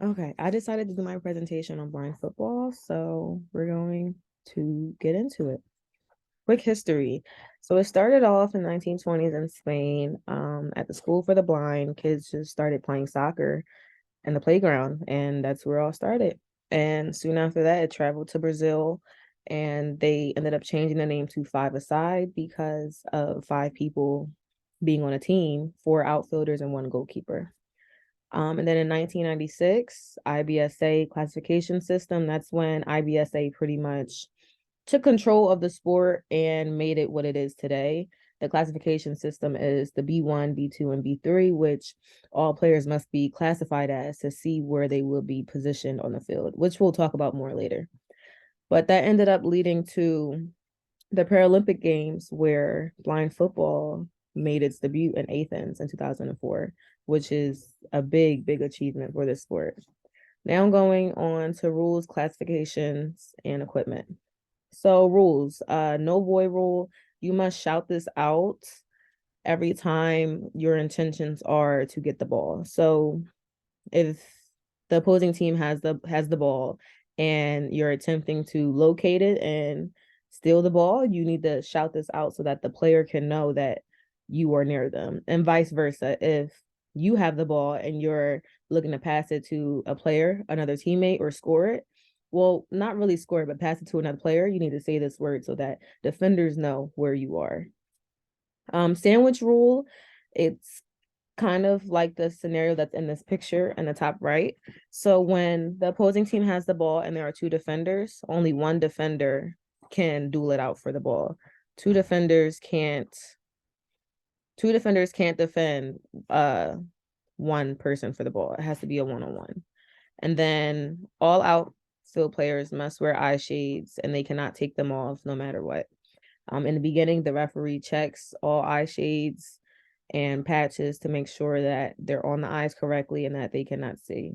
Okay, I decided to do my presentation on blind football, so we're going to get into it. Quick history. So it started off in 1920s in Spain, at the School for the Blind. Kids just started playing soccer in the playground, and that's where it all started. And soon after that, it traveled to Brazil, and they ended up changing the name to five-a-side because of five people being on a team, four outfielders and one goalkeeper. And then in 1996, IBSA classification system, that's when IBSA pretty much took control of the sport and made it what it is today. The classification system is the B1, B2, and B3, which all players must be classified as to see where they will be positioned on the field, which we'll talk about more later. But that ended up leading to the Paralympic Games, where blind football made its debut in Athens in 2004, which is a big, big achievement for this sport. Now I'm going on to rules, classifications, and equipment. So rules, no boy rule. You must shout this out every time your intentions are to get the ball. So if the opposing team has the ball and you're attempting to locate it and steal the ball, you need to shout this out so that the player can know that you are near them, and vice versa. If you have the ball and you're looking to pass it to a player, another teammate, or score it, well, not really score it, but pass it to another player, you need to say this word so that defenders know where you are. Sandwich rule, it's kind of like the scenario that's in this picture in the top right. So when the opposing team has the ball and there are two defenders, only one defender can duel it out for the ball. Two defenders can't two defenders can't defend one person for the ball. It has to be a one-on-one. And then all outfield players must wear eye shades and they cannot take them off no matter what. In the beginning, the referee checks all eye shades and patches to make sure that they're on the eyes correctly and that they cannot see.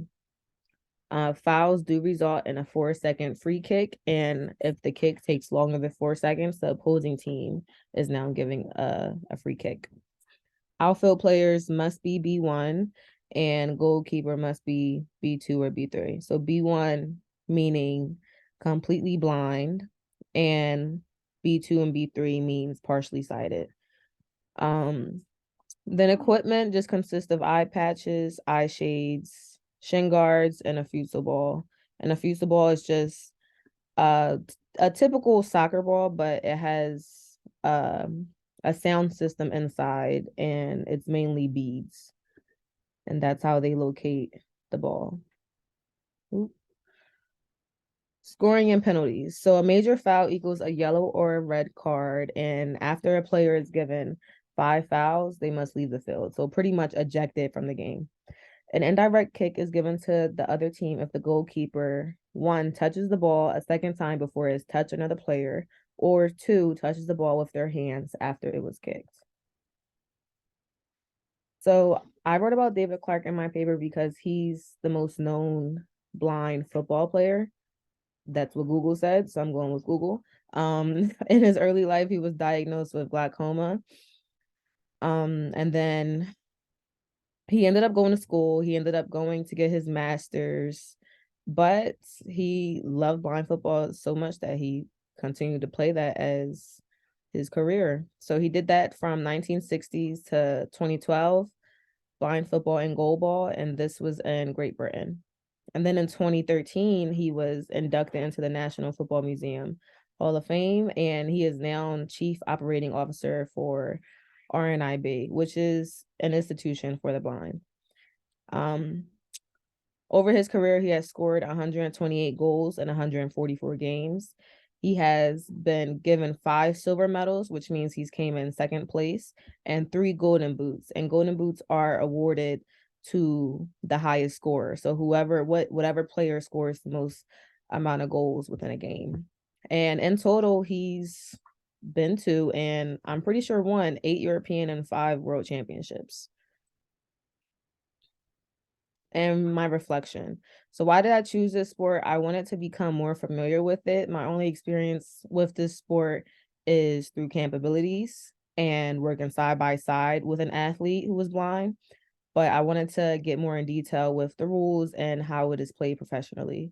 Fouls do result in a 4-second free kick, and if the kick takes longer than 4 seconds, the opposing team is now giving a free kick. Outfield players must be B1 and goalkeeper must be B2 or B3. So B1 meaning completely blind, and B2 and B3 means partially sighted. Then equipment just consists of eye patches, eye shades, shin guards, and a futsal ball. And a futsal ball is just uh, a typical soccer ball, but it has a sound system inside, and it's mainly beads. And that's how they locate the ball. Oop. Scoring and penalties. So a major foul equals a yellow or a red card. And after a player is given 5 fouls, they must leave the field. So pretty much ejected from the game. An indirect kick is given to the other team if the goalkeeper, one, touches the ball a second time before it's touched another player, or two, touches the ball with their hands after it was kicked. So I wrote about David Clark in my paper because he's the most known blind football player. That's what Google said, so I'm going with Google. In his early life, he was diagnosed with glaucoma. And then he ended up going to school. He ended up going to get his master's, but he loved blind football so much that he continued to play that as his career. So he did that from 1960s to 2012, blind football and goalball, and this was in Great Britain. And then in 2013, he was inducted into the National Football Museum Hall of Fame, and he is now Chief Operating Officer for RNIB, which is an institution for the blind. Um, Over his career, he has scored 128 goals in 144 games. He has been given 5 silver medals, which means he's came in second place, and 3 golden boots. And golden boots are awarded to the highest scorer. So whatever player scores the most amount of goals within a game. And in total, he's been to, and I'm pretty sure won 8 European and 5 world championships. And my reflection. So why did I choose this sport? I wanted to become more familiar with it. My only experience with this sport is through camp abilities and working side by side with an athlete who was blind. but I wanted to get more in detail with the rules and how it is played professionally.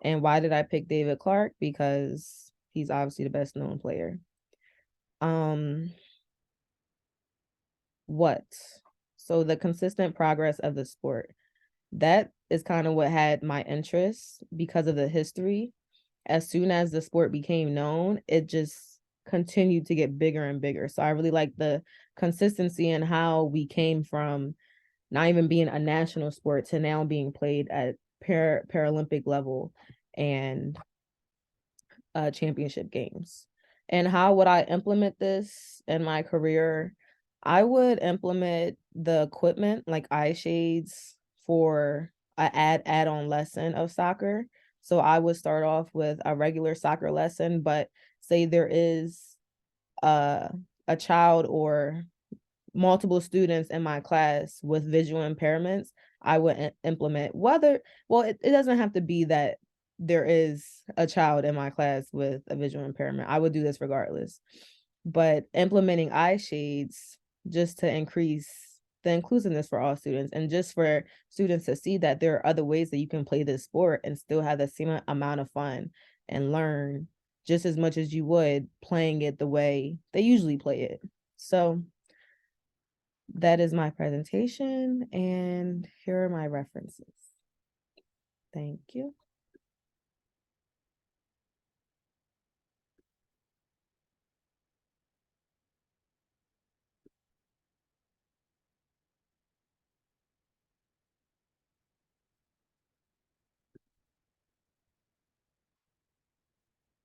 And why did I pick David Clark? Because he's obviously the best known player. Um, what? So the consistent progress of the sport. That is kind of what had my interest because of the history. As soon as the sport became known, it just continued to get bigger and bigger. So I really like the consistency and how we came from not even being a national sport to now being played at Paralympic level and championship games. And how would I implement this in my career? I would implement the equipment like eye shades for a add-on lesson of soccer. So I would start off with a regular soccer lesson, but say there is a a child or multiple students in my class with visual impairments, I would implement it doesn't have to be that there is a child in my class with a visual impairment. I would do this regardless. But implementing eye shades just to increase the inclusiveness for all students and just for students to see that there are other ways that you can play this sport and still have the same amount of fun and learn just as much as you would playing it the way they usually play it. So that is my presentation, and here are my references. Thank you.